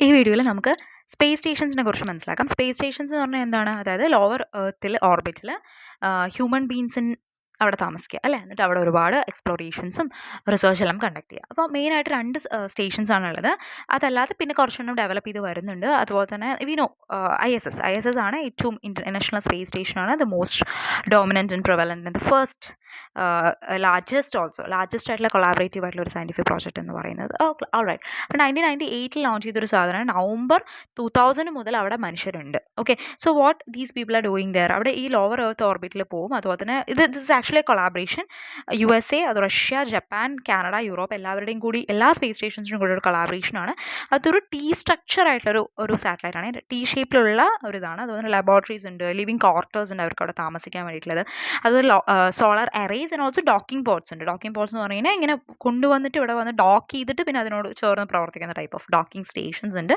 ഈ വീഡിയോയിൽ നമുക്ക് സ്പേസ് സ്റ്റേഷൻസിനെ കുറിച്ച് മനസ്സിലാക്കാം. സ്പേസ് സ്റ്റേഷൻസ് എന്ന് പറഞ്ഞാൽ എന്താണ്? അതായത് ലോവർ എർത്തിൽ ഓർബിറ്റിൽ ഹ്യൂമൻ ബീങ്സിന് അവിടെ താമസിക്കുക അല്ലേ, എന്നിട്ട് അവിടെ ഒരുപാട് എക്സ്പ്ലോറേഷൻസും റിസർച്ച് എല്ലാം കണ്ടക്ട് ചെയ്യുക. അപ്പോൾ മെയിനായിട്ട് 2 സ്റ്റേഷൻസ് ആണുള്ളത്. അതല്ലാതെ പിന്നെ കുറച്ചെണ്ണം ഡെവലപ്പ് ചെയ്ത് വരുന്നുണ്ട്. അതുപോലെ തന്നെ വിനോ ISS ആണ് ഏറ്റവും ഇൻ്റർനാഷണൽ സ്പേസ് സ്റ്റേഷനാണ്. The most dominant and prevalent and the first largest ആയിട്ടുള്ള കൊളാബറേറ്റീവ് ആയിട്ടുള്ള ഒരു സയൻറ്റിഫിക് പ്രോജക്റ്റ് എന്ന് പറയുന്നത്. ഓൾറൈറ്റ്. അപ്പോൾ 1998 ലോഞ്ച് ചെയ്തൊരു സാധനമാണ്. നവംബർ 2000 മുതൽ അവിടെ മനുഷ്യരുണ്ട്. Okay, so what these people are doing there, അവിടെ ഈ ലോവർ എർത്ത് ഓർബിറ്റിൽ പോകും. അതുപോലെ തന്നെ ദിസ് ആക്ച്വലി കൊളാബറേഷൻ USA, അത് റഷ്യ, ജപ്പാൻ, കാനഡ, യൂറോപ്പ് എല്ലാവരുടെയും കൂടി എല്ലാ സ്പേസ് സ്റ്റേഷൻസിനും കൂടി ഒരു കൊളാബറേഷനാണ്. അതൊരു T സ്ട്രക്ചർ ആയിട്ടുള്ള ഒരു സാറ്റലൈറ്റ് ആണ്. T ഷേപ്പിലുള്ള ഒരു ഇതാണ്. അതുപോലെ തന്നെ ലബോറട്ടറീസ് ഉണ്ട്, ലിവിങ് ക്വാർട്ടേഴ്സ് ഉണ്ട് അവർക്ക് അവിടെ താമസിക്കാൻ വേണ്ടിയിട്ടുള്ളത്. അതുപോലെ solar arrays and also docking pods ഉണ്ട്. ഡോക്കിംഗ് പോഡ്സ് എന്ന് പറഞ്ഞാൽ ഇങ്ങനെ കൊണ്ടുവന്നിട്ട് ഇവിടെ വന്ന് ഡോക്ക് ചെയ്തിട്ട് പിന്നെ അതിനോട് ചേർന്ന് പ്രവർത്തിക്കുന്ന ടൈപ്പ് ഓഫ് ഡോക്കിംഗ് സ്റ്റേഷൻസ് ഉണ്ട്.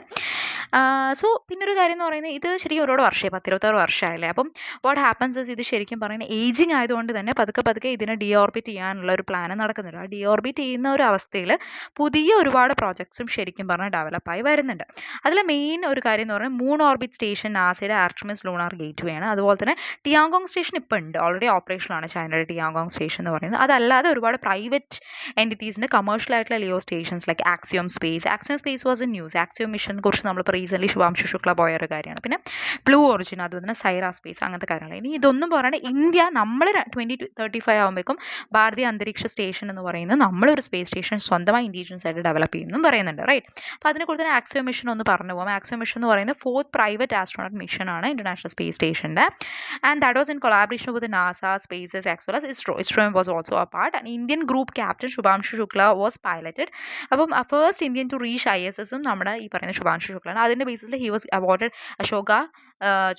സോ പിന്നൊരു കാര്യം എന്ന് പറയുന്നത്, ഇത് ശരിക്കും ഒരുപാട് വർഷമായി, 10-26 വർഷമായില്ലേ. അപ്പം വാട്ട് ഹാപ്പൻസ് ഇസ്, ഇത് ശരിക്കും പറയുന്നത് ഏജിങ് ആയതുകൊണ്ട് തന്നെ പതുക്കെ ഇതിനെ ഡിയോർബിറ്റ് ചെയ്യാനുള്ള ഒരു പ്ലാൻ നടക്കുന്നുണ്ട്. ആ ഡിയോർബിറ്റ് ചെയ്യുന്ന ഒരു അവസ്ഥയിൽ പുതിയ ഒരുപാട് പ്രോജക്ട്സും ശരിക്കും പറഞ്ഞാൽ ഡെവലപ്പായി വരുന്നുണ്ട്. അതിൽ മെയിൻ ഒരു കാര്യം എന്ന് പറഞ്ഞാൽ മൂൺ ഓർബിറ്റ് സ്റ്റേഷൻ നാസയുടെ ആർട്ടമിസ് ലൂണാർ ഗേറ്റ്വേ ആണ്. അതുപോലെ തന്നെ ടിയാങ്കോങ് സ്റ്റേഷൻ ഇപ്പോൾ ഉണ്ട്, ഓൾറെഡി ഓപ്പറേഷനാണ് ചൈനയുടെ ടിയാങ്കോങ് സ്റ്റേഷൻ എന്ന് പറയുന്നത്. അതല്ലാതെ ഒരുപാട് പ്രൈവറ്റ് എൻറ്റിറ്റീസിൻ്റെ കമേഴ്ഷ്യൽ ആയിട്ടുള്ള Leo stations like axiom space was in news. Axiom മിഷനെ കുറിച്ച് നമ്മളിപ്പോൾ റീസെൻ്റ്ലി ശുഭാംശു ശുക്ല പോയ ഒരു കാര്യമാണ്. പിന്നെ ബ്ലൂ ഒറിജിൻ, അതുപോലെ തന്നെ സൈറ സ്പേസ്, അങ്ങനത്തെ കാര്യങ്ങൾ. ഇനി ഇതൊന്നും പറയാണ്ട് ഇന്ത്യ നമ്മൾ 2035 ആകുമ്പോഴേക്കും ഭാരതീയ അന്തരീക്ഷ സ്റ്റേഷൻ എന്ന് പറയുന്നത് നമ്മളൊരു സ്പേസ് സ്റ്റേഷൻ സ്വന്തമായി ഇൻഡിജിനസ് ആയിട്ട് ഡെവലപ്പ് ചെയ്യുമെന്നും പറയുന്നുണ്ട്. റൈറ്റ്. അപ്പോൾ അതിനെക്കുറിച്ച് തന്നെ ആക്സിയോ മിഷൻ ഒന്ന് പറഞ്ഞു പോകാം. ആക്സിയോ മിഷൻ എന്ന് പറയുന്നത് 4th പ്രൈവറ്റ് ആസ്ട്രോണോട്ട് മിഷനാണ് ഇൻ്റർനാഷണൽ സ്പേസ് സ്റ്റേഷൻ്റെ. And that was in collaboration with NASA, SpaceX as well as ISRO. ISRO was also a part. And Indian group captain Shubhanshu Shukla was piloted. അപ്പം ഫസ്റ്റ് ഇന്ത്യൻ ടു റീച്ച് ISSഉം നമ്മുടെ ഈ പറയുന്ന ശുഭാംശു ശുക്ലാണ്. അതിൻ്റെ ബേസിസിൽ he was awarded Ashoka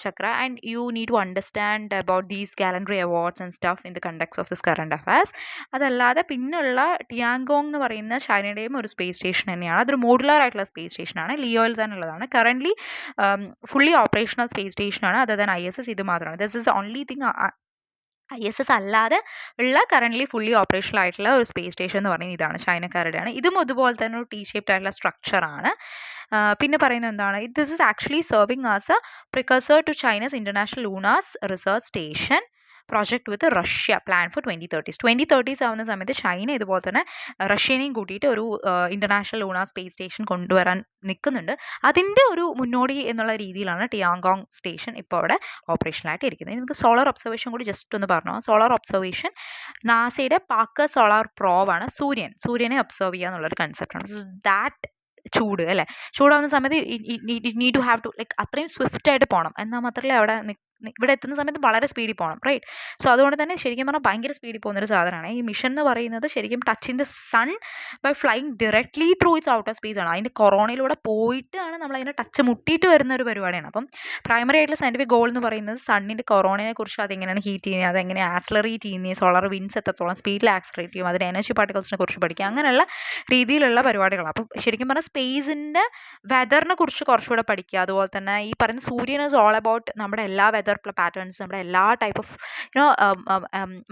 Chakra, and you need to understand about these gallantry awards and stuff in the context of this current affairs. അതല്ലാതെ പിന്നുള്ള ടിയാങ്കോങ് എന്ന് പറയുന്ന ചൈനയുടെയും ഒരു സ്പേസ് സ്റ്റേഷൻ തന്നെയാണ്. അതൊരു മോഡുലാർ ആയിട്ടുള്ള സ്പേസ് സ്റ്റേഷനാണ്, ലിയോയിൽ തന്നെ ഉള്ളതാണ്. കറൻ്റ്ലി ഫുള്ളി ഓപ്പറേഷണൽ സ്പേസ് സ്റ്റേഷനാണ്. അതർ ദാൻ ISS ഇത് മാത്രമാണ്. This is only thing. ISS അല്ലാതെ ഉള്ള കറൻ്റ്ലി ഫുള്ളി ഓപ്പറേഷണൽ ആയിട്ടുള്ള ഒരു സ്പേസ് സ്റ്റേഷൻ എന്ന് പറയുന്നത് ഇതാണ്, ചൈനക്കാരുടെയാണ്. ഇതും അതുപോലെ തന്നെ ഒരു T-ഷേപ്ഡ് ആയിട്ടുള്ള സ്ട്രക്ചറാണ്. പിന്നെ പറയുന്നത് എന്താണ്, this is actually serving as a precursor to Chinese international lunar research station project with Russia plan for 2030s ആവുന്ന സമയത്ത് ചൈന ഇതുപോലെ തന്നെ റഷ്യനെയും കൂട്ടിയിട്ട് ഒരു ഇൻ്റർനാഷണൽ ലൂണാർ സ്പേസ് സ്റ്റേഷൻ കൊണ്ടുവരാൻ നിൽക്കുന്നുണ്ട്. അതിൻ്റെ ഒരു മുന്നോടി എന്നുള്ള രീതിയിലാണ് ടിയാങ്കോങ് സ്റ്റേഷൻ ഇപ്പോൾ അവിടെ ഓപ്പറേഷനായിട്ട് ഇരിക്കുന്നത്. നമുക്ക് സോളാർ ഒബ്സർവേഷൻ കൂടി ജസ്റ്റ് ഒന്ന് പറഞ്ഞു. സോളാർ ഒബ്സർവേഷൻ നാസയുടെ പാക്കർ സോളാർ പ്രോബാണ്. സൂര്യനെ ഒബ്സർവ് ചെയ്യുക എന്നുള്ളൊരു കൺസെപ്റ്റാണ്. സോ ദാറ്റ് ചൂട് അല്ലേ, ചൂടാവുന്ന സമയത്ത് need to have to like അത്രയും സ്വിഫ്റ്റായിട്ട് പോകണം. എന്നാൽ മാത്രമേ അവിടെ ഇവിടെ എത്തുന്ന സമയത്ത് വളരെ സ്പീഡിൽ പോകണം. റൈറ്റ്. സോ അതുകൊണ്ട് തന്നെ ശരിക്കും പറഞ്ഞാൽ ഭയങ്കര സ്പീഡിൽ പോകുന്നൊരു സാധനമാണ് ഈ മിഷൻ എന്ന് പറയുന്നത്. ശരിക്കും touch in the sun by flying directly through its outer space ആണ്. അതിൻ്റെ കൊറോണയിലൂടെ പോയിട്ടാണ് നമ്മൾ അതിനെ ടച്ച് മുട്ടിയിട്ട് വരുന്ന ഒരു പരിപാടിയാണ്. അപ്പം പ്രൈമറി ആയിട്ടുള്ള സയൻറ്റിഫിക് ഗോൾ എന്ന് പറയുന്നത് സണ്ണിൻ്റെ കൊറോണയെ കുറിച്ച് അതെങ്ങനെയാണ് ഹീറ്റ് ചെയ്യുന്നത്, അതെങ്ങനെ ആക്സലറേറ്റ് ചെയ്യുന്നത്, സോളാർ വിൻസ് എത്രത്തോളം സ്പീഡിൽ ആക്സലറേറ്റ് ചെയ്യും, അതിൻ്റെ എനർജി പാർട്ടിക്കിൾസിനെ കുറിച്ച് പഠിക്കുക, അങ്ങനെയുള്ള രീതിയിലുള്ള പരിപാടികളാണ്. അപ്പം ശരിക്കും പറഞ്ഞാൽ സ്പേസിൻ്റെ വെതറിനെ കുറിച്ച് കുറച്ചുകൂടെ പഠിക്കുക. അതുപോലെ തന്നെ ഈ പറയുന്ന സൂര്യൻ ഇസ് ഓൾ അബൌട്ട് നമ്മുടെ എല്ലാ വെതർ പാറ്റേൺസ്, നമ്മുടെ എല്ലാ ടൈപ്പ് ഓഫ്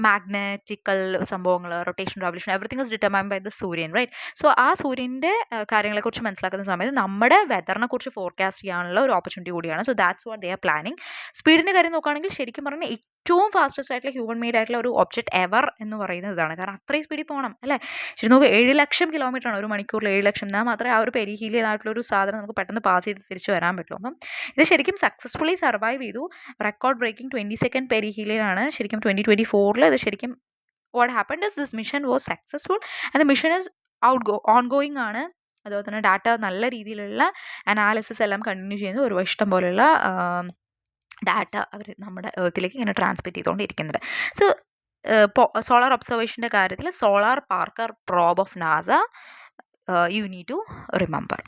മാഗ്നറ്റിക്കൽ സംഭവങ്ങൾ, rotation, revolution, everything is determined by the സൂര്യൻ. റൈറ്റ്. സോ ആ സൂര്യൻ്റെ കാര്യങ്ങളെക്കുറിച്ച് മനസ്സിലാക്കുന്ന സമയത്ത് നമ്മുടെ വെതറിനെ കുറിച്ച് ഫോർകാസ്റ്റ് ചെയ്യാനുള്ള ഒരു ഓപ്പർച്യൂണിറ്റി കൂടിയാണ്. So that's what they are planning. സ്പീഡിൻ്റെ കാര്യം നോക്കുകയാണെങ്കിൽ ശരിക്കും പറഞ്ഞാൽ ഏറ്റവും ഫാസ്റ്റസ്റ്റ് ആയിട്ടുള്ള ഹ്യൂമൻ മെയ്ഡ് ആയിട്ടുള്ള ഒരു ഒബ്ജക്റ്റ് എവർ എന്ന് പറയുന്നത് ഇതാണ്. കാരണം അത്രയും സ്പീഡിൽ പോകണം അല്ലേ. ശരി നോക്കുക, 7 ലക്ഷം കിലോമീറ്ററാണ് ഒരു മണിക്കൂറിൽ. 7 ലക്ഷം എന്നാൽ മാത്രമേ ആ ഒരു പെരിഹീലിയൻ ആയിട്ടുള്ള ഒരു സാധനം നമുക്ക് പെട്ടെന്ന് പാസ് ചെയ്ത് തിരിച്ച് വരാൻ പറ്റുള്ളൂ. അപ്പം ഇത് ശരിക്കും സക്സസ്ഫുള്ളി സർവൈവ് ചെയ്തു. റെക്കോർഡ് ബ്രേക്കിംഗ് 22nd പെരിഹീലിയൻ ആണ് ശരിക്കും 2024. ഇത് ശരിക്കും what happened is this mission was successful and the mission is ongoing ആണ്. അതുപോലെ തന്നെ ഡാറ്റ നല്ല രീതിയിലുള്ള അനാലിസിസ് എല്ലാം കണ്ടിന്യൂ ചെയ്യുന്നു. ഒരു ഇഷ്ടം പോലെയുള്ള ഡാറ്റ അവർ നമ്മുടെ എർത്തിലേക്ക് ഇങ്ങനെ ട്രാൻസ്മിറ്റ് ചെയ്തുകൊണ്ടിരിക്കുന്നുണ്ട്. സോ സോളാർ ഒബ്സർവേഷൻ്റെ കാര്യത്തിൽ solar Parker probe of NASA you need to remember.